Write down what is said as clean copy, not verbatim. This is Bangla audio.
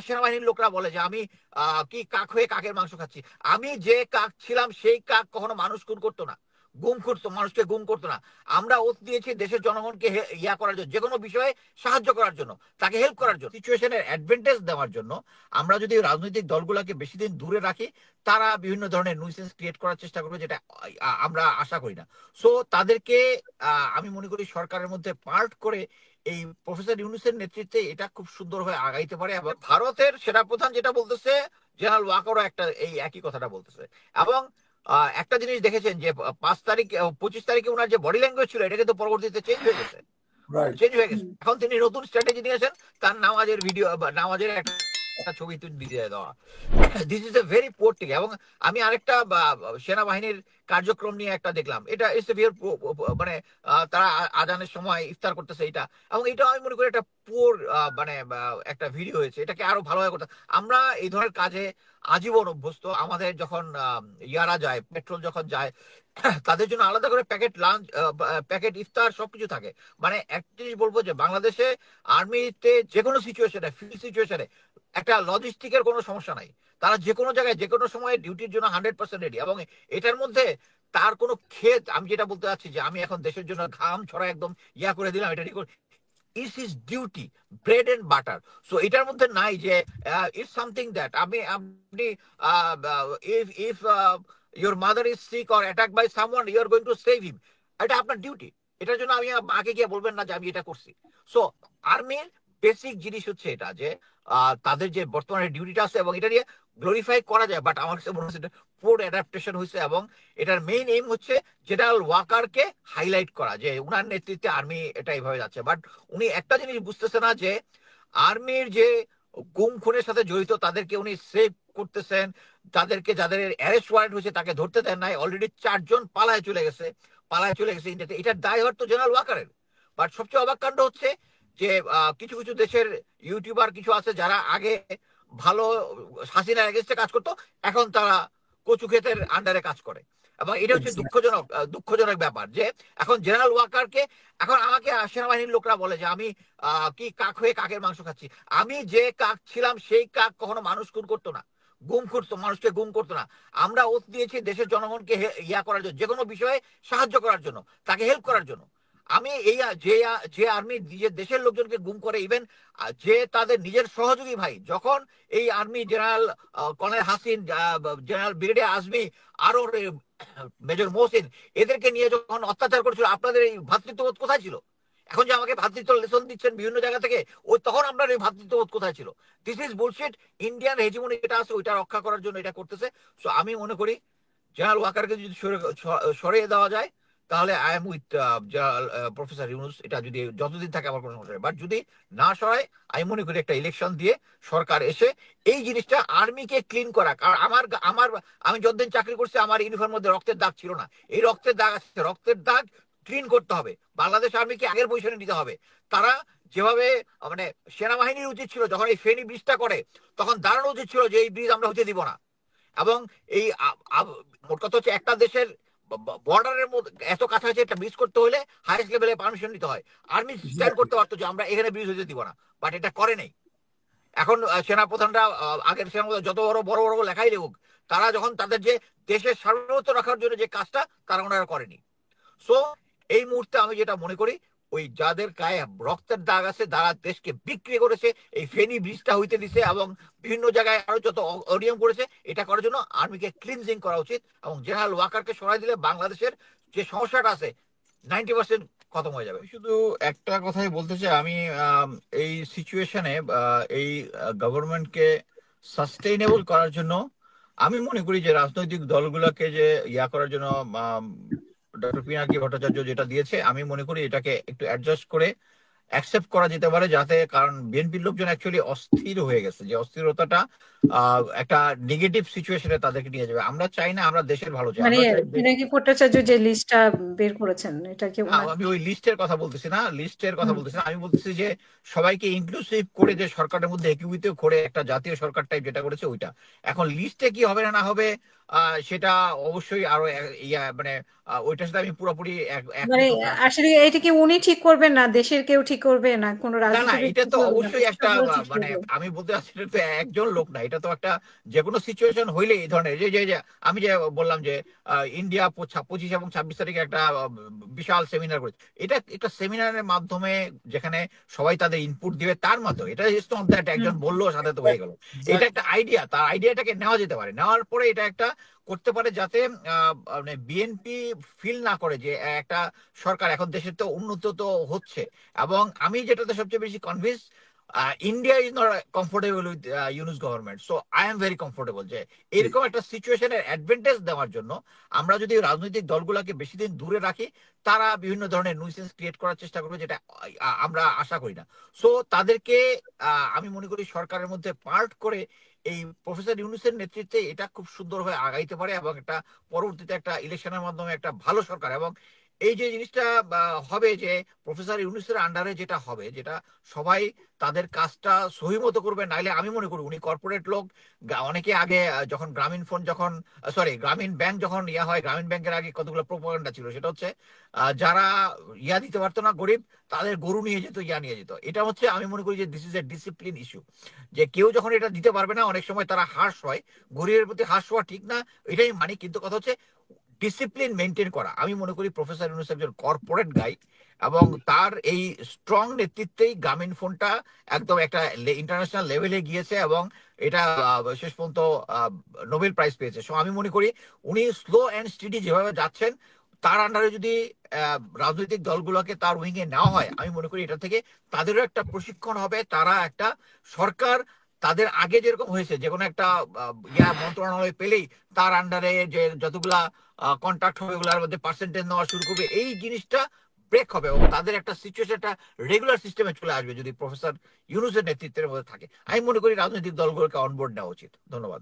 সেনাবাহিনীর লোকরা বলে যে আমি কি কাক হয়ে কাকের মাংস খাচ্ছি। আমি যে কাক ছিলাম সেই কাক কখনো মানুষ খুন করতো না, গুম করতো, মানুষকে গুম করতো না। আমরা ওত দিয়েছি দেশের জনগণকে ইয়া করার জন্য, যে কোনো বিষয়ে সাহায্য করার জন্য, তাকে হেল্প করার জন্য, সিচুয়েশনের অ্যাডভান্টেজ দেওয়ার জন্য। আমরা যদি রাজনৈতিক দলগুলোকে বেশি দিন দূরে রাখি, তারা বিভিন্ন ধরনের নুইসেন্স ক্রিয়েট করার চেষ্টা করবে, যেটা আমরা আশা করি না। সো তাদেরকে আমি মনে করি সরকারের মধ্যে পার্ট করে এই প্রফেসর ইউনূসের নেতৃত্বে এটা খুব সুন্দর হয়ে আগাইতে পারে। এবং ভারতের সেনাপ্রধান যেটা বলতেছে, জেনারেল ওয়াকারও একটা এই একই কথাটা বলতেছে। এবং একটা জিনিস দেখেছেন যে 5 তারিখ 25 তারিখে ওনার যে বডি ল্যাঙ্গুয়েজ ছিল, এটা কিন্তু পরবর্তীতে চেঞ্জ হয়ে গেছে। এখন তিনি নতুন স্ট্র্যাটেজি নিয়েছেন, তার নামাজের ভিডিও বা নামাজের একটা ছবি দিয়ে দেওয়া। This is a very poor thing. এবং আমি আরেকটা সেনাবাহিনীর কার্যক্রম নিয়ে একটা দেখলাম, এটা ইটস এ মানে তারা আজানের সময় ইফতার করতেছে এটা। এবং এটা আমি মনে করি একটা পুর মানে একটা ভিডিও হয়েছে, এটাকে আরো ভালোভাবে করতে। আমরা এই ধরনের কাজে আজীবন অভ্যস্ত। আমাদের যখন ইয়ারা যায়, পেট্রোল যখন যায়, তাদের জন্য আলাদা করে প্যাকেট লাঞ্চ, প্যাকেট ইফতার সবকিছু থাকে। মানে একটা জিনিস বলবো যে বাংলাদেশে আর্মিতে যে কোনো সিচুয়েশনে, ফিল্ড সিচুয়েশনে একটা লজিস্টিকের কোনো সমস্যা নাই। তারা যে কোনো জায়গায় যে কোনো সময় ডিউটির জন্য 100% রেডি। এবং এটার মধ্যে তার কোনো ক্ষেত, আমি যেটা বলতে চাচ্ছি যে আমি এখন দেশের জন্য ঘাম ছড়া একদম ইয়া করে দিলাম, এটা is his duty, bread and butter. So এটার মধ্যে নাই যে ইটস সামথিং দ্যাট আপনি if your mother is sick or attack by someone, you are going to save him. এটা আপনার ডিউটি। এটার জন্য আমি আগে গিয়ে বলবেন না যে আমি এটা করছি। সো আর্মির বেসিক জিনিস হচ্ছে এটা যে তাদের যে বর্তমানে ডিউটিটা আছে, এবং এটা নিয়ে গ্লোরিফাই করা যায়, বাট আমার কাছে মনে হচ্ছে পুর অ্যাডাপ্টেশন হয়েছে। এবং এটার মেইন এইম হচ্ছে জেনারেল ওয়াকারকে হাইলাইট করা, যে উনার নেতৃত্বে আর্মি এটা এইভাবে যাচ্ছে। বাট উনি একটা জিনিস বুঝতেছে না যে আর্মির যে গুম খুনের সাথে জড়িত তাদেরকে উনি সেভ করতেছেন। তাদেরকে যাদের অ্যারেস্ট ওয়ারেন্ট হয়েছে তাকে ধরতে দেন নাই, অলরেডি 4 জন পালায় চলে গেছে ইন্ডিয়াতে। এটার দায়ভার তো জেনারেল ওয়াকারের। বাট সবচেয়ে অবাক কাণ্ড হচ্ছে যে কিছু কিছু দেশের ইউটিউবার কিছু আছে যারা আগে ভালো হাসিনার এগেনস্টে কাজ করতো, এখন তারা কচু ক্ষেতের আন্ডারে কাজ করে। এবং এটা হচ্ছে দুঃখজনক ব্যাপার যে এখন জেনারেল ওয়াকারকে, এখন আমাকে সেনাবাহিনীর লোকরা বলে যে আমি কি কাক হয়ে কাকের মাংস খাচ্ছি। আমি যে কাক ছিলাম সেই কাক কখনো মানুষ খুন করতো না, গুম করতো, মানুষকে গুম করতো না। আমরা ওত দিয়েছি দেশের জনগণকে ইয়া করার জন্য, যে কোনো বিষয়ে সাহায্য করার জন্য, তাকে হেল্প করার জন্য। আমি এই যে আর্মি নিজের দেশের লোকজনকে গুম করে, ইভেন যে তাদের নিজের সহযোগী ভাই, যখন এই army general colonel Hasin, general brigadier Azmi, আরো মেজর মোহসিন, এদেরকে নিয়ে যখন অত্যাচার করেছিল, আপনাদের এই ভ্রাতৃত্ববোধ কোথায় ছিল? এখন যে আমাকে ভ্রাতৃত্ব লেসন দিচ্ছেন বিভিন্ন জায়গা থেকে, ওই তখন আপনার এই ভ্রাতৃত্ববোধ কোথায় ছিল? This is bullshit. Indian hegemony যেটা আছে ওইটা রক্ষা করার জন্য এটা করতেছে। সো আমি মনে করি জেনারেল ওয়াকারকে যদি সরিয়ে দেওয়া যায়, তাহলে I am with professor Yunus. এটা যদি যতদিন থাকে আমার কোনো সমস্যা নেই। বাট যদি না সরায়, আমি মনে করি একটা ইলেকশন দিয়ে সরকার এসে এই জিনিসটা আর্মিকে ক্লিন করা। কারণ আমার আমি যতদিন চাকরি করছি আমার ইউনিফর্মের মধ্যে রক্তের দাগ ছিল না। এই রক্তের দাগ আছে, রক্তের দাগ ক্লিন করতে হবে। বাংলাদেশ আর্মিকে আগের পজিশনে নিতে হবে। তারা যেভাবে, মানে সেনাবাহিনীর উচিত ছিল যখন এই ফেনী ব্রিজটা করে, তখন দাঁড়ানো উচিত ছিল যে এই ব্রিজ আমরা হতে দিব না। এবং এই মোট কথা হচ্ছে একটা দেশের বর্ডারের মধ্যে এত কাছাকাছি একটা ব্রিজ করতে হলে হাইস্ট লেভেলে পারমিশন নিতে হয়। আর্মি স্ট্যান্ড করতে পারতো যে আমরা এখানে ব্রিজ হতে দিব না, বাট এটা করে নেই। এখন সেনাপ্রধানরা, আগের সেনাপ্রধান যত বড় বড় বড় লেখাই লেখুক, তারা যখন তাদের যে দেশের সার্বভৌমত্ব রাখার জন্য যে কাজটা, তারা ওনারা করেনি। সো এই মুহূর্তে আমি যেটা মনে করি, ওই যাদের গায়ে রক্তের দাগ আছে তারা দেশকে বিক্রি করেছে, এই ফেনী ব্রিজটা হইতে দিছে, এবং বিভিন্ন জায়গায় আরো যত অনিয়ম করেছে, এটা করার জন্য আর্মিকে ক্লিনজিং করা উচিত। এবং জেনারেল ওয়াকারকে সরাই দিলে বাংলাদেশের যে সমস্যাটা আছে 90% খতম হয়ে যাবে। শুধু একটা কথাই বলতে চাই, আমি এই সিচুয়েশনে এই গভর্নমেন্টকে সাস্টেইনেবল করার জন্য আমি মনে করি যে রাজনৈতিক দলগুলোকে যে ইয়া করার জন্য ডক্টর পিনাকি ভট্টাচার্য যেটা দিয়েছে, আমি মনে করি এটাকে একটু অ্যাডজাস্ট করে অ্যাকসেপ্ট করা যেতে পারে। যাতে, কারণ বিএনপির লোকজন অ্যাকচুয়ালি অস্থির হয়ে গেছে, যে অস্থিরতাটা একটা নেগেটিভ সিচুয়েশনে তাদেরকে নিয়ে যাবে। আমরা চাই না, আমরা দেশের ভালো চাই। মানে আমরা চাই পিনাকি ভট্টাচার্য যে লিস্টটা বের করেছেন, এটা কি না, আমি ওই লিস্টের কথা বলতেছি না, আমি বলতেছি যে সবাইকে ইনক্লুসিভ করে যে সরকারের মধ্যে একীভূত করে একটা জাতীয় সরকার টাইপ যেটা করেছে ওইটা। এখন লিস্টে কি হবে না না হবে, সেটা অবশ্যই আরো মানে ওইটার সাথে আমি পুরোপুরি মানে একমত না। আসলে এটা কি উনি ঠিক করবেন, না দেশের কেউ ঠিক করবে, না কোনো না না, রাজনীতিবিদ এটা ঠিক তো করবে, না অবশ্যই একটা সবাই ঠিক মানে করবে? আমি বলতে চাচ্ছি এটা তো একজন লোক না, এটা তো একটা যে কোনো সিচুয়েশন হইলে এই ধরনের যে যে যে আমি যে বললাম যে ইন্ডিয়া 25 এবং 26 তারিখে একটা বিশাল সেমিনার করেছে, এটা একটা সেমিনারের মাধ্যমে যেখানে সবাই তাদের ইনপুট দিবে তার মাধ্যমে, এটা ইজ নট দ্যাট হুম। একজন বললো সাথে তো হয়ে গেল। এটা একটা আইডিয়া, তার আইডিয়াটাকে নেওয়া যেতে পারে, নেওয়ার পরে এটা একটা করতে পারে যাতে মানে বিএনপি ফিল না করে যে একটা সরকার এখন দেশের তো উন্নত তো হচ্ছে। এবং আমি যেটাতে সবচেয়ে বেশি convince, India is not comfortable with Yunus government, so I am very comfortable যে এরকম একটা সিচুয়েশনের অ্যাডভান্টেজ দেওয়ার জন্য আমরা যদি রাজনৈতিক দলগুলোকে বেশি দিন দূরে রাখি, তারা বিভিন্ন ধরনের নুইসেন্স ক্রিয়েট করার চেষ্টা করবে, যেটা আমরা আশা করি না। সো তাদেরকে আমি মনে করি সরকারের মধ্যে পার্ট করে এই প্রফেসর ইউনুসের নেতৃত্বে এটা খুব সুন্দরভাবে আগাইতে পারে, এবং একটা পরবর্তীতে একটা ইলেকশনের মাধ্যমে একটা ভালো সরকার, এবং এই যে জিনিসটা হবে যে প্রফেসর ইউনুসের আন্ডারে যেটা হবে, যেটা সবাই তাদের কাজটা সহি মতো করবে, নাইলে আমি মনে করি উনি কর্পোরেট লোক। অনেকে আগে যখন গ্রামীণ ফোন যখন সরি গ্রামীণ ব্যাংক যখন হয়, গ্রামীণ ব্যাংকের আগে কতগুলো প্রোপাগান্ডা ছিল, সেটা হচ্ছে যারা দিতে পারতো না গরিব, তাদের গরু নিয়ে যেত, নিয়ে যেত। এটা হচ্ছে আমি মনে করি যে this is a discipline issue, যে কেউ যখন এটা দিতে পারবে না অনেক সময় তারা হার্শ হয়। গরিবের প্রতি হার্শ হওয়া ঠিক না, এটাই মানি, কিন্তু কথা হচ্ছে ডিসিপ্লিন মেনটেন করা। আমি মনে করি প্রফেসর ইউনূস একজন কর্পোরেট গাই, এবং তার এই স্ট্রং নেতৃত্বেই গ্রামীণ ফোনটা একদম একটা ইন্টারন্যাশনাল লেভেলে গিয়েছে, এবং এটা শেষ পর্যন্ত নোবেল প্রাইজ পেয়েছে। সো আমি মনে করি উনি স্লো অ্যান্ড স্টেডি যেভাবে যাচ্ছেন, তার আন্ডারে যদি রাজনৈতিক দলগুলোকে তার উইং এ নেওয়া হয়, আমি মনে করি এটা থেকে তাদেরও একটা প্রশিক্ষণ হবে, তারা একটা সরকার তাদের আগে যেরকম হয়েছে যে কোনো একটা মন্ত্রণালয় পেলেই তার আন্ডারে যে যতগুলা কন্ট্রাক্ট হবে ওগুলোর মধ্যে পার্সেন্টেজ নেওয়া শুরু করবে, এই জিনিসটা ব্রেক হবে, এবং তাদের একটা সিচুয়েশন একটা রেগুলার সিস্টেমে চলে আসবে যদি প্রফেসর ইউনূসের নেতৃত্বের মধ্যে থাকে। আমি মনে করি রাজনৈতিক দলগুলোকে অনবোর্ড নেওয়া উচিত। ধন্যবাদ।